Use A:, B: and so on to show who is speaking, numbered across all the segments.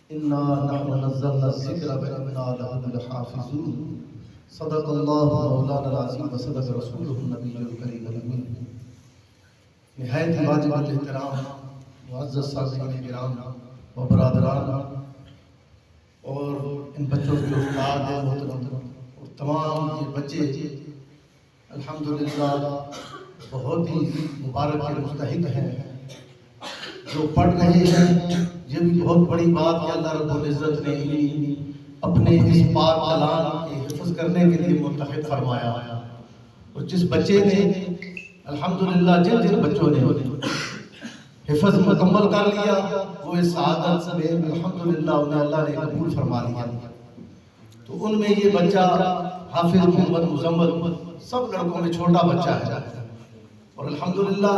A: انا نحن نزلنا الذکر وانا له لحافظون صدق اللہ مولانا العظیم وصدق رسولہ النبی الکریم الامین۔ نہایت واجب الاحترام معزز سامعین کرام و برادران اور ان بچوں کے استاد محترم اور تمام یہ بچے الحمدللہ بہت ہی مبارک کے مستحق ہیں جو پڑھ رہے ہیں۔ یہ بھی بہت بڑی بات کہ اللہ رب العزت نے اپنے اس پاک کلام کے حفظ کرنے کے لیے منتخب فرمایا، اور جس بچے نے الحمدللہ جن بچوں نے حفظ مکمل کر لیا وہ اس سعادت میں الحمدللہ انہیں اللہ نے قبول فرما لیا۔ تو ان میں یہ بچہ حافظ محمد مزمل سب لڑکوں میں چھوٹا بچہ ہے، اور الحمدللہ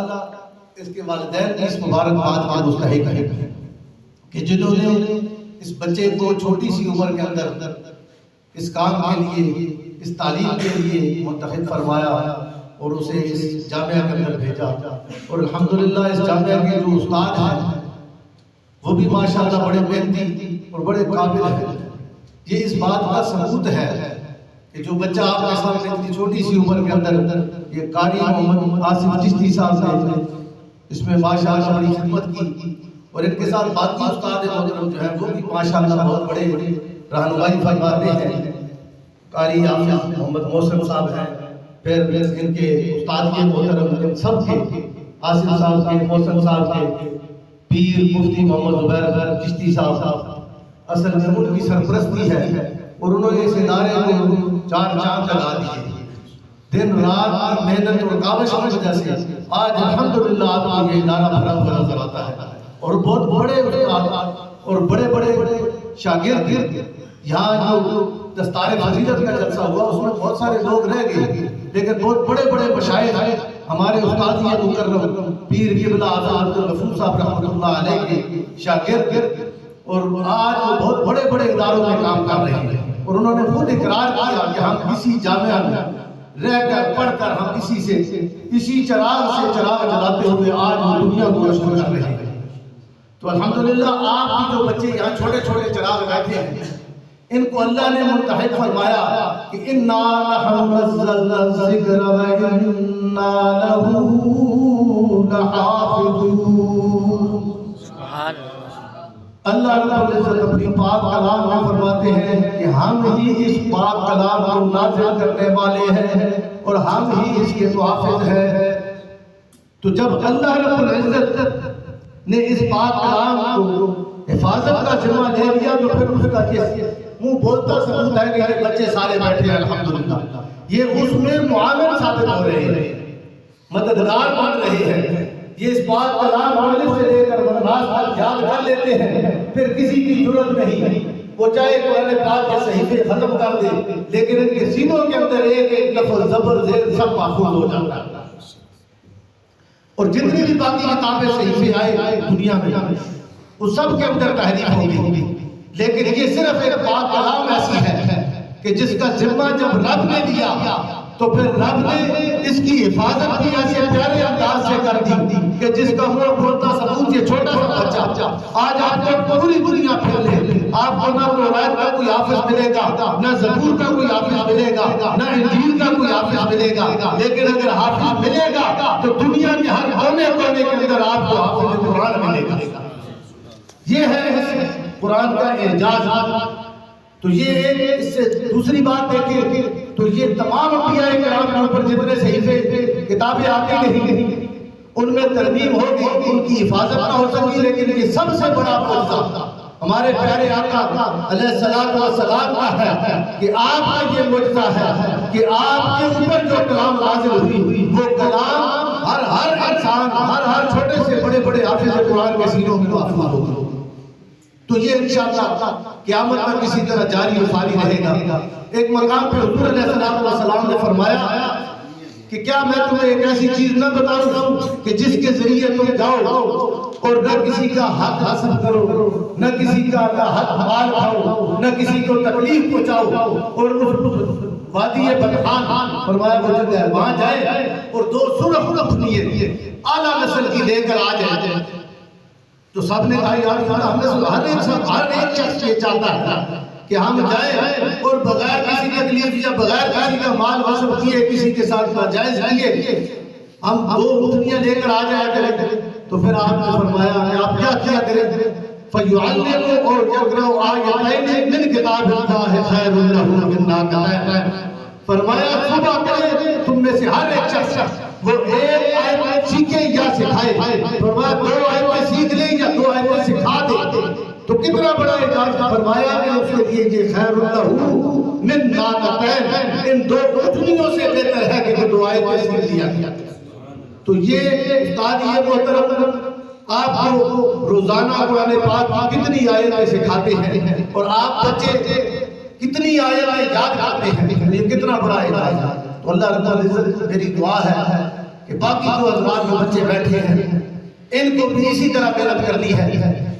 A: اس کے والدین کی اس مبارک بات کا مستحق ہے کہ جنہوں نے اس بچے کو چھوٹی سی عمر کے اندر اس کام کے لیے، اس تعلیم کے لیے منتخب فرمایا اور اسے اس جامعہ کے اندر بھیجا، اور الحمدللہ اس جامعہ کے جو استاد ہیں وہ بھی ماشاءاللہ بڑے محنتی اور بڑے قابل ہیں۔ یہ اس بات کا ثبوت ہے کہ جو بچہ آپ کے سامنے اتنی چھوٹی سی عمر کے اندر یہ قاری محمد آصف چشتی صاحب نے اس میں ماشاءاللہ بڑی خدمت کی، اور ان کے ساتھ باقی استاد محترم جو ہیں وہ بھی ماشاءاللہ بہت بڑے رہنمائی فرماتے ہیں۔ قاری حافظ محمد محسن صاحب ہیں، پھر ان کے استاد کے محترم سب کے آصف صاحب کے، محسن صاحب کے، پیر مفتی محمد زبیر چشتی صاحب اصل میں ان کی سرپرستی ہے، اور انہوں نے اس ادارے کو چار چاند لگا دیے۔ دن رات کی محنت اور کاوش کی وجہ سے آج الحمدللہ آپ کو یہ ادارہ بھرا ہوا نظر آتا ہے، اور بہت بڑے استاد اور بڑے بڑے شاگرد یہاں جو دستار فضیلت کا جلسہ ہوا اس میں بہت سارے لوگ رہ گئے، لیکن بہت بڑے بڑے مشائخ ہمارے استاد یہ مکرم پیر قبلہ حضرت عبدالغفور صاحب رحمۃ اللہ علیہ کے شاگرد، اور آج وہ بہت بڑے بڑے اداروں میں کام کر رہے ہیں، اور انہوں نے خود اقرار کیا کہ ہم کسی جامعہ میں رہ کر پڑھ کر ہم اسی چراغ سے چراغ جلاتے ہوئے آج وہ دنیا کو روشن کر رہے ہیں۔ تو الحمدللہ آپ کی جو بچے یہاں چھوٹے چھوٹے چراغ بیٹھے ہیں ان کو اللہ نے منتخب فرمایا کہ انا نحن نزلنا الذکر وانا لہ لحافظون۔ اللہ رب العزت اپنی پاک کلام میں فرماتے ہیں کہ ہم ہی اس پاک کلام کو نازل کرنے والے ہیں اور ہم ہی اس کے محافظ ہیں۔ تو جب اللہ رب العزت نے اس پاک کلام کو حفاظت کا ذمہ دے دیا تو پھر اس کا یہ منہ بولتا ثبوت ہے کہ یہ بچے سارے بیٹھے ہیں الحمدللہ، یہ اس میں معاون ثابت ہو رہے ہیں، مددگار بن رہے ہیں۔ یہ اس بات کلام مجلس سے لے کر مناس تک یاد کر لیتے ہیں، پھر کسی کی ضرورت نہیں، وہ چاہے قرآن پاک کے صحیفے ختم کر دے لیکن ان کے سینوں کے اندر ایک ایک لفظ زبر زیر سب محفوظ ہو جاتا ہے۔ اور جتنی بھی باقی کتابیں صحیفے آئے دنیا میں اس سب کے اندر تحریف ہوگی، لیکن یہ صرف ایک پاک کلام ایسی ہے کہ جس کا ذمہ جب رب نے دیا تو پھر رب نے اس کی حفاظت بھی ایسے پیارے انداز سے کر دی کہ جس کا منہ بولتا ثبوت یہ چھوٹا سا بچہ آج آپ کو پوری دنیا پھیل لے، آپ کو نہ قرآن کا کوئی حافظ ملے گا، نہ زبور کا کوئی حافظ ملے گا، نہ انجیل کا کوئی حافظ ملے گا، لیکن اگر حافظ ملے گا تو دنیا کے ہر کونے کونے کے اندر آپ کو حافظ قرآن ملے گا۔ یہ ہے قرآن کا اعجاز۔ تو یہ اس سے دوسری بات دیکھیں تو یہ تمام انبیاء کرام کے اوپر جتنے صحیفے کتابیں آتی نہیں ان میں ترمیم ہوگی، ان کی حفاظت نہ ہو سکی، لیکن یہ سب سے بڑا معجزہ ہمارے پیارے آقا علیہ السلام کا ہے کہ آپ کا یہ معجزہ ہے کہ آپ کے اوپر جو کلام نازل ہوئی وہ کلام ہر انسان ہر چھوٹے سے بڑے بڑے حافظ قرآن کے سینوں میں محفوظ ہوگا۔ تو یہ انشاءاللہ قیامت تک کسی طرح جاری و ساری رہے گا۔ ایک مقام پہ حضور علیہ السلام نے فرمایا کہ کیا میں تمہیں ایک ایسی چیز نہ بتاؤں کہ جس کے ذریعے تم جاؤ اور نہ کسی کا حق حاصل کرو، نہ کسی کا حق مال کھاؤ، نہ کسی کو تکلیف پہنچاؤ، اور اس وادی بدخان فرمایا وہ جگہ ہے وہاں جائے اور 2 سرخ اپنی اعلیٰ نسل کی لے کر آ جائے۔ تو سب نے کہا یا رسول اللہ، ہر ایک شخص یہ چاہتا ہے کہ ہم جائیں اور بغیر کسی تکلیف یا بغیر کسی کا مال وصف کیے کسی کے ساتھ ناجائز کیے ہم دو اٹھنیاں لے کر آ جایا کریں۔ تو پھر آپ نے فرمایا کہ آپ کیا کریں؟ فَيُعَلِّمُ اور يَقْرَأُ آیَتَيْنِ مِنْ كِتَابِ اللَّهِ خَيْرٌ لَهُ مِنْ نَاقَتَيْنِ۔ فرمایا صبح کرے تم میں سے ہر ایک شخص وہ ایک آیت سیکھے یا سکھائے، فرمایا دو آیتیں سیکھ لے یا دو آیتیں سکھا دے تو کتنا بڑا اعزاز۔ فرمایا کہ اس کے لیے یہ خیر لہ من ناقتین، ان دو اٹھنیوں سے بہتر ہے کہ دو آیتیں سیکھ لیا گیا۔ تو یہ استاد یہ محترم آپ کو روزانہ قرآن پاک کتنی آیتیں سکھاتے ہیں اور آپ بچے کتنی آیتیں یاد کرتے ہیں، یہ کتنا بڑا اعزاز ہے۔ تو اللہ رب العزت میری دعا ہے کہ باقی جو حضرات جو بچے بیٹھے ہیں ان کو بھی اسی طرح محنت کرنی ہے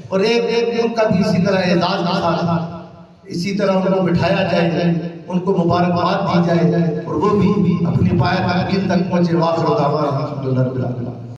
A: اور ایک ان کا بھی اسی طرح اعزاز کے ساتھ اسی طرح ان کو بٹھایا جائے، ان کو مبارکباد دی جائے اور وہ بھی اپنی پایہ تکمیل تک پہنچے۔ واخر دعوانا الحمدللہ رب العالمین۔